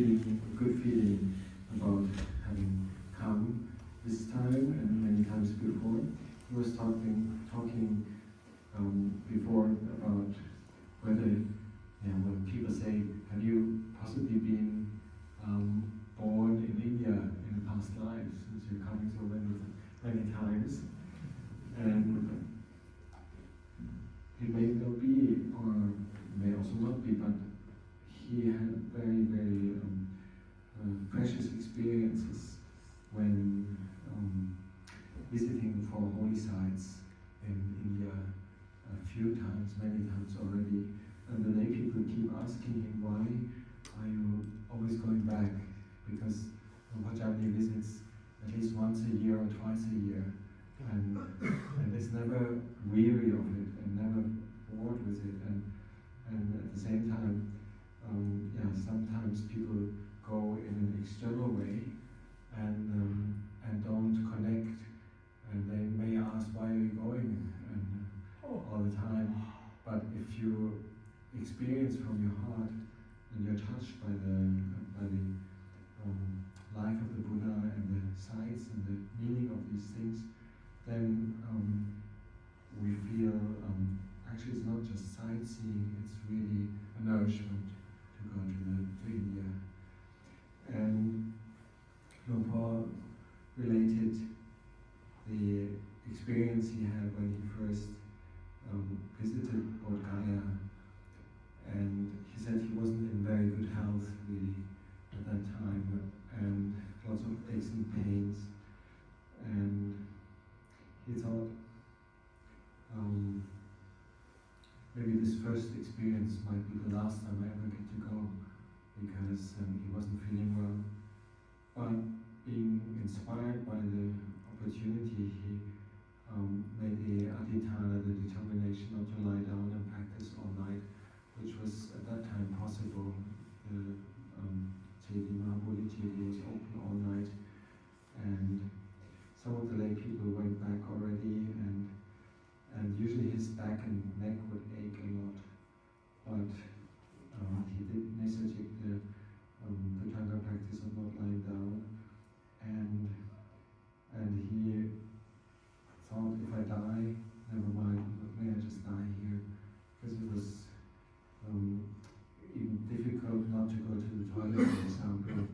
a good feeling about having come this time and many times before. He was talking before about whether, when people say, have you possibly been born in India in past lives, since you're coming so many times, and it may well be, or may also not be, but he had very, very precious experiences when visiting four holy sites in India a few times, many times already, and the lay people keep asking him, why are you always going back? Because Jundee visits at least once a year or twice a year, and is never weary of it and never bored with it, and at the same time, sometimes people go in an external way and don't connect, and they may ask, why are you going all the time? But if you experience from your heart and you're touched by the life of the Buddha and the sights and the meaning of these things, then we feel actually it's not just sightseeing, it's really a nourishment to go to India. And Paul related the experience he had when he first visited Bodh Gaya, and he said he wasn't in very good health really at that time, and lots of aches and pains, and he thought maybe this first experience might be the last time I ever get to go, because he wasn't feeling well. But being inspired by the opportunity, he made the adhitthana, the determination not to lie down and practice all night, which was at that time possible. The Mahabodhi Chedi was open all night, and some of the lay people went back already, and usually his back and neck would ache a lot, but he did Nesajik, the Tanga practice of not lying down, and he thought, if I die, never mind, may I just die here, because it was even difficult not to go to the toilet, for example,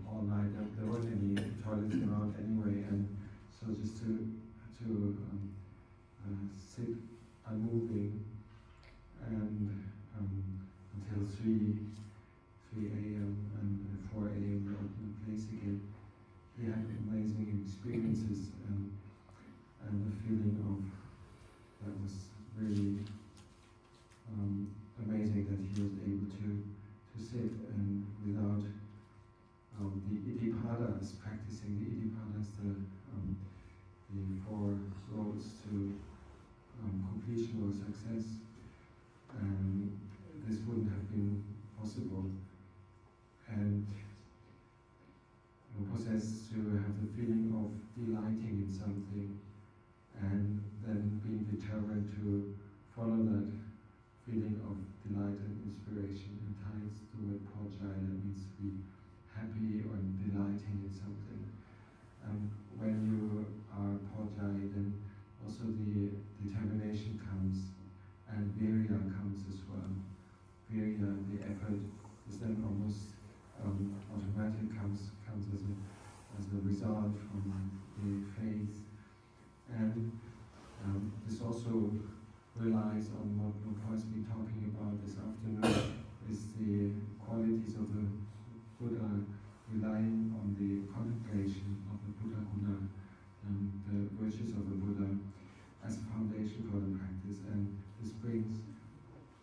all night. There weren't any toilets around anyway, and so just to sit unmoving and until 3 a.m. and 4 a.m. we opened the place again. He had amazing experiences and the feeling of that was really amazing that he was able to sit and without the iddhipadas, practicing the iddhipadas, the 4 roads to completion or success. This wouldn't have been possible. And one has to have the feeling of delighting in something and then being determined to follow that feeling of delight and inspiration. And ties the word pojai, that means to be happy or delighting in something. When you are pojai, then also the determination comes, and virya comes as well. Virya, the effort, is then almost automatic, comes as a result from the faith. And this also relies on what Lupa has been talking about this afternoon, is the qualities of the Buddha, relying on the contemplation of the Buddha Guna and the virtues of the Buddha as a foundation for the practice. And this brings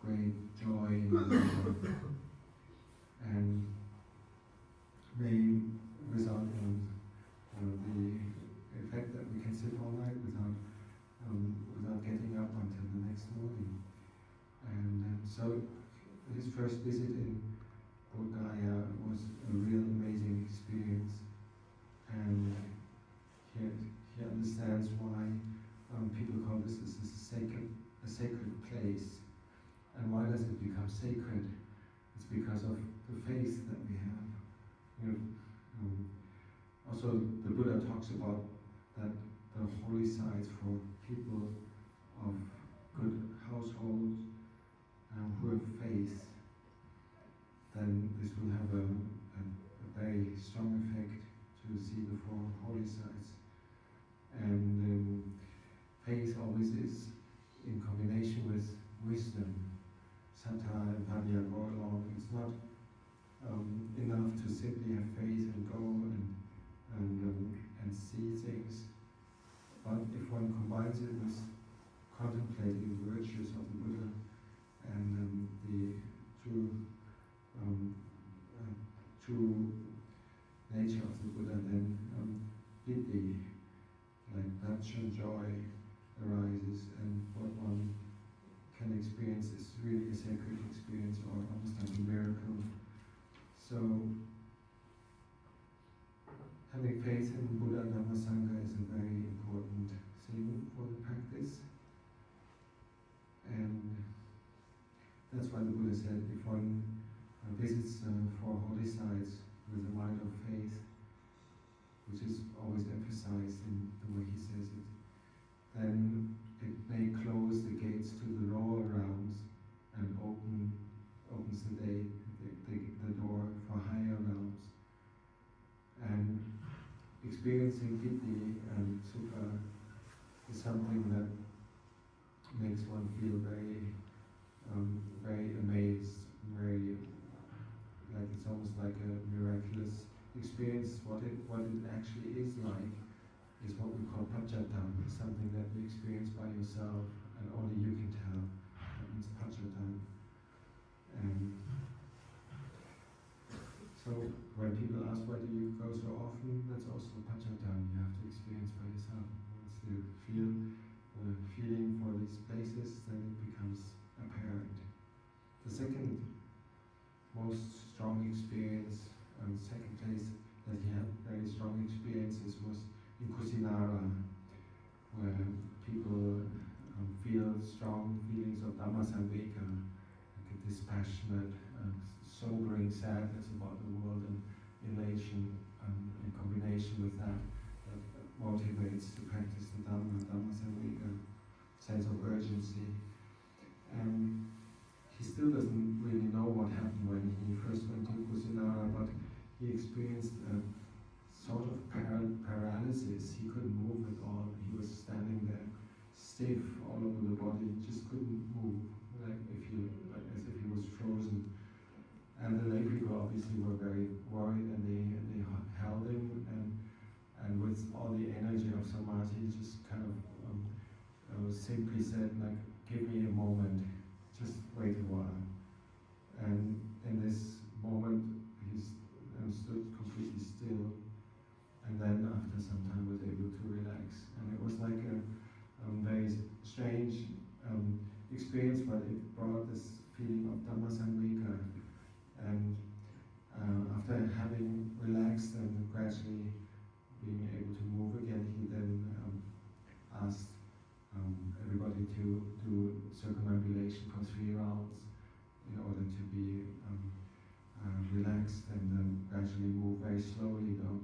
great joy and may result in the effect that we can sit all night without getting up until the next morning. And so his first visit in Bodh Gaya was a real amazing experience, and he understands why people call this a sacred place. And why does it become sacred? It's because of the faith that we have. You know, also, the Buddha talks about that the holy sites for people of good households who have faith, then this will have a very strong effect to see the four holy sites. And faith always is in combination with wisdom. Sattva and Padya go along. It's not enough to simply have faith and go and see things, but if one combines it with contemplating the virtues of the Buddha and the true nature of the Buddha, then piti, like natural joy, arises, and what one can experience is really a sacred experience, or almost like a miracle. So, having faith in Buddha and Dhamma Sangha is a very important thing for the practice. And that's why the Buddha said if one visits four holy sites with a mind of faith, which is always emphasized in the way he says it, then it may close the gates to the lower realms and opens the door for higher realms. And experiencing piti and sukha is something that makes one feel very amazed, very like it's almost like a miraculous experience. What it actually is like is what we call pachatam, something that you experience by yourself and only you can tell. That means pachatam. And so when people ask why do you go so often, that's also pachatam. You have to experience by yourself. Once you feel the feeling for these places, then it becomes apparent. The second most strong experience, second place that he had very strong experiences was in Kusinara, where people feel strong feelings of Dhammasamveka, like a dispassionate, sobering sadness about the world, and elation in combination with that motivates to practice the Dhammasamveka, sense of urgency. And he still doesn't really know what happened when he first went to Kusinara, but he experienced a sort of paralysis. He couldn't move at all. He was standing there, stiff all over the body, just couldn't move, as if he was frozen. And the lay people obviously were very worried, and they held him, and with all the energy of samadhi, just kind of simply said, like, give me a moment, just wait a while. And in this moment, he stood completely still, and then after some time was able to relax. And it was like a very strange experience, but it brought this feeling of Dhammasamveka. And after having relaxed and gradually being able to move again, he then asked everybody to do circumambulation for 3 rounds in order to be relaxed and gradually move very slowly though,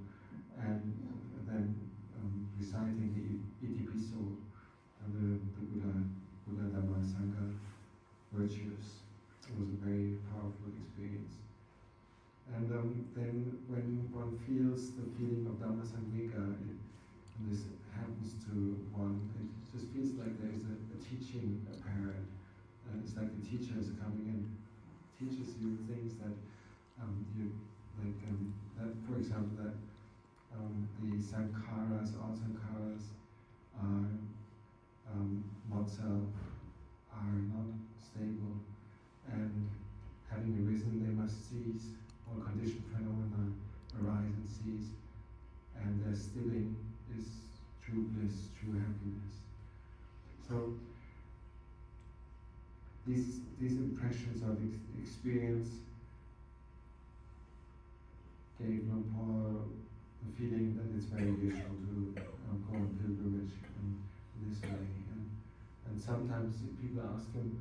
and then reciting the Itipiso, the Buddha Dhamma Sangha virtues. It was a very powerful experience. And then when one feels the feeling of Dhammasamveka, and this happens to one, it just feels like there's a teaching apparent. It's like the teacher is coming and teaches you things that that, for example, that the sankharas, all sankharas are not self, are not stable, and having arisen, they must cease. All conditioned phenomena arise and cease, and their stilling is true bliss, true happiness. So these impressions of experience gave Paul the feeling that it's very useful to go on pilgrimage in this way. And sometimes people ask him,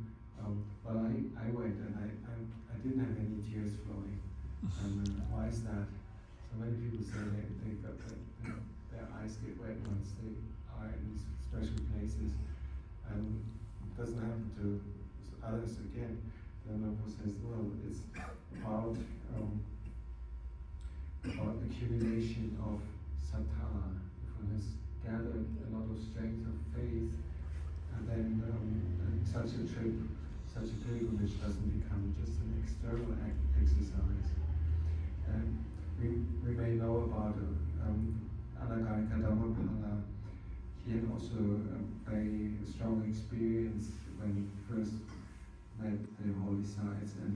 well, I went and I didn't have any always flowing. And why is that? So many people say they got their eyes get wet once they are in these special places. And it doesn't happen to others again. The Noble says, well, it's about accumulation of sattva. If one has gathered a lot of strength of faith, and then such a pilgrimage doesn't become just an external exercise. We may know about Anagarika Dhammapala. He had also a very strong experience when he first met the holy sites, and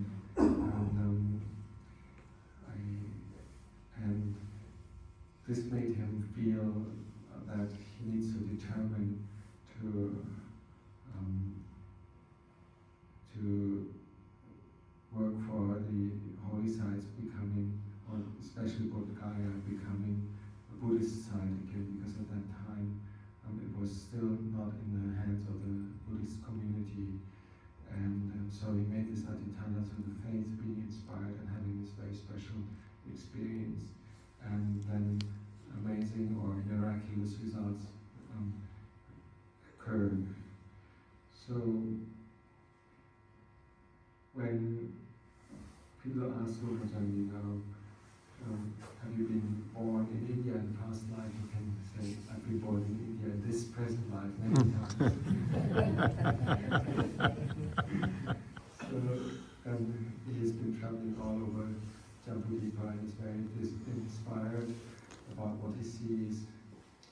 this made him feel that he needs to determine to work for the holy sites becoming, or especially Bodh Gaya becoming a Buddhist site again, because at that time it was still not in the hands of the Buddhist community. And so he made this adhitthana to the faith, being inspired and having this very special experience. And then amazing or miraculous results occurred. So when people ask Jundee now, have you been born in India in the past life? You can say, I've been born in India in this present life many times. So he has been traveling all over Jambudvipa and is very inspired about what he sees.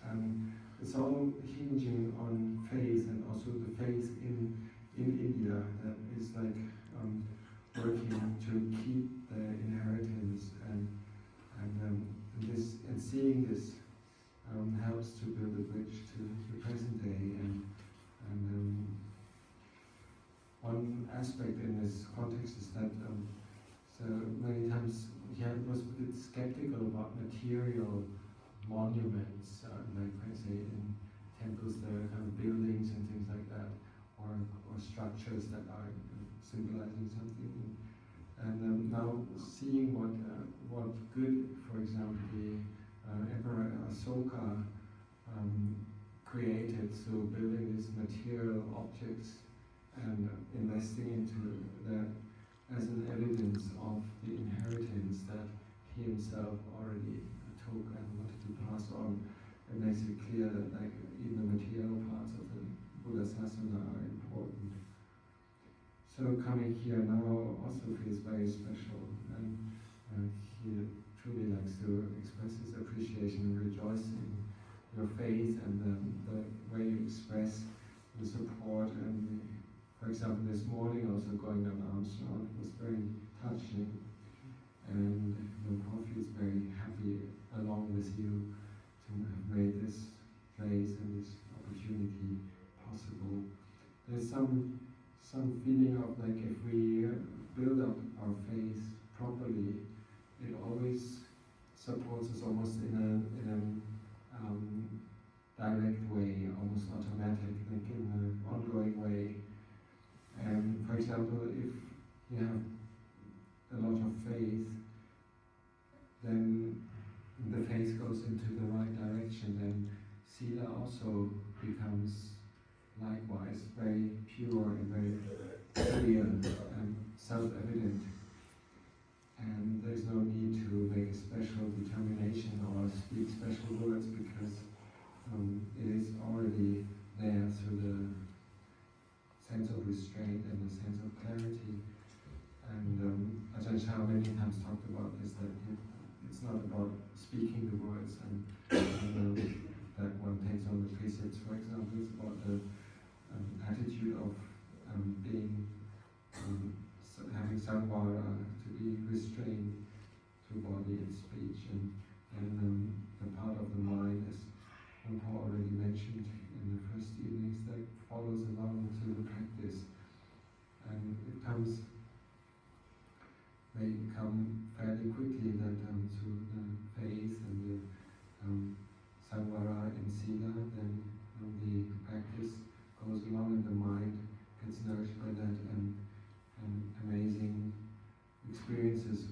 And it's all hinging on faith, and also the faith in India that is like working to keep the inheritance, and seeing this helps to build a bridge to the present day. And one aspect in this context is that so many times he was a bit skeptical about material monuments, like I say in temples there are kind of buildings and things like that, or structures that are symbolizing something. And now seeing what good, for example, the Emperor Asoka created, so building these material objects and investing into that as an evidence of the inheritance that he himself already took and wanted to pass on. It makes it clear that like even the material parts of the Buddha Sasana are important. So coming here now also feels very special, and he truly likes to express his appreciation and rejoice in your faith and the way you express the support. And for example, this morning also going on Armstrong was very touching, and the Prof is very happy along with you to have made this place and this opportunity possible. There's some feeling of like if we build up our faith properly, it always supports us almost in a direct way, almost automatic, like in an ongoing way. And for example, if you have a lot of faith, then the faith goes into the right direction, then sila also becomes likewise very pure and very clear and self-evident. And there's no need to make a special determination or speak special words, because it is already there through the sense of restraint and the sense of clarity. And Ajahn Chah many times talked about this, that it's not about speaking the words and that one takes on the precepts, for example. It's about the attitude of being having samvara, to be restrained to body and speech, and the part of the mind, as Paul already mentioned in the first evenings, that follows along to the practice, and may come fairly quickly that through the faith and the samvara and sila, then the practice goes along and the mind gets nourished by that, and amazing experiences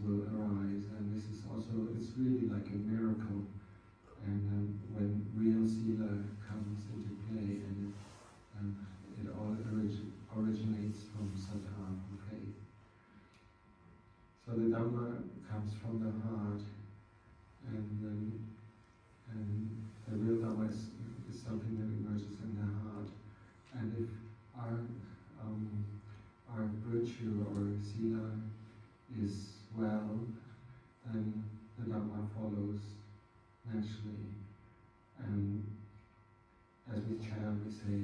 virtue or sila is well, then the Dhamma follows naturally. And as we chant, we say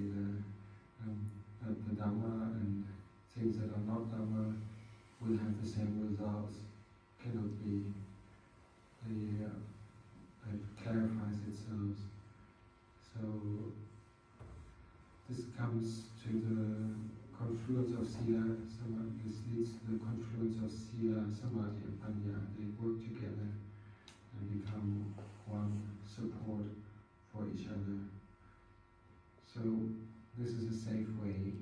that the Dhamma and things that are not Dhamma will have the same results. Cannot be. It clarifies itself. So this comes to the confluence of sila, samadhi. This leads to the confluence of sila, samadhi, and panya. They work together and become one support for each other. So this is a safe way,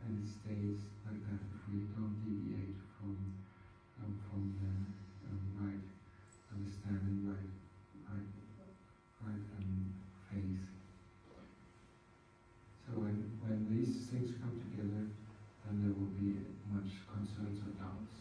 and it stays like that if we don't deviate from the right understanding, right faith. So when these things come together, then there will be much concerns or doubts.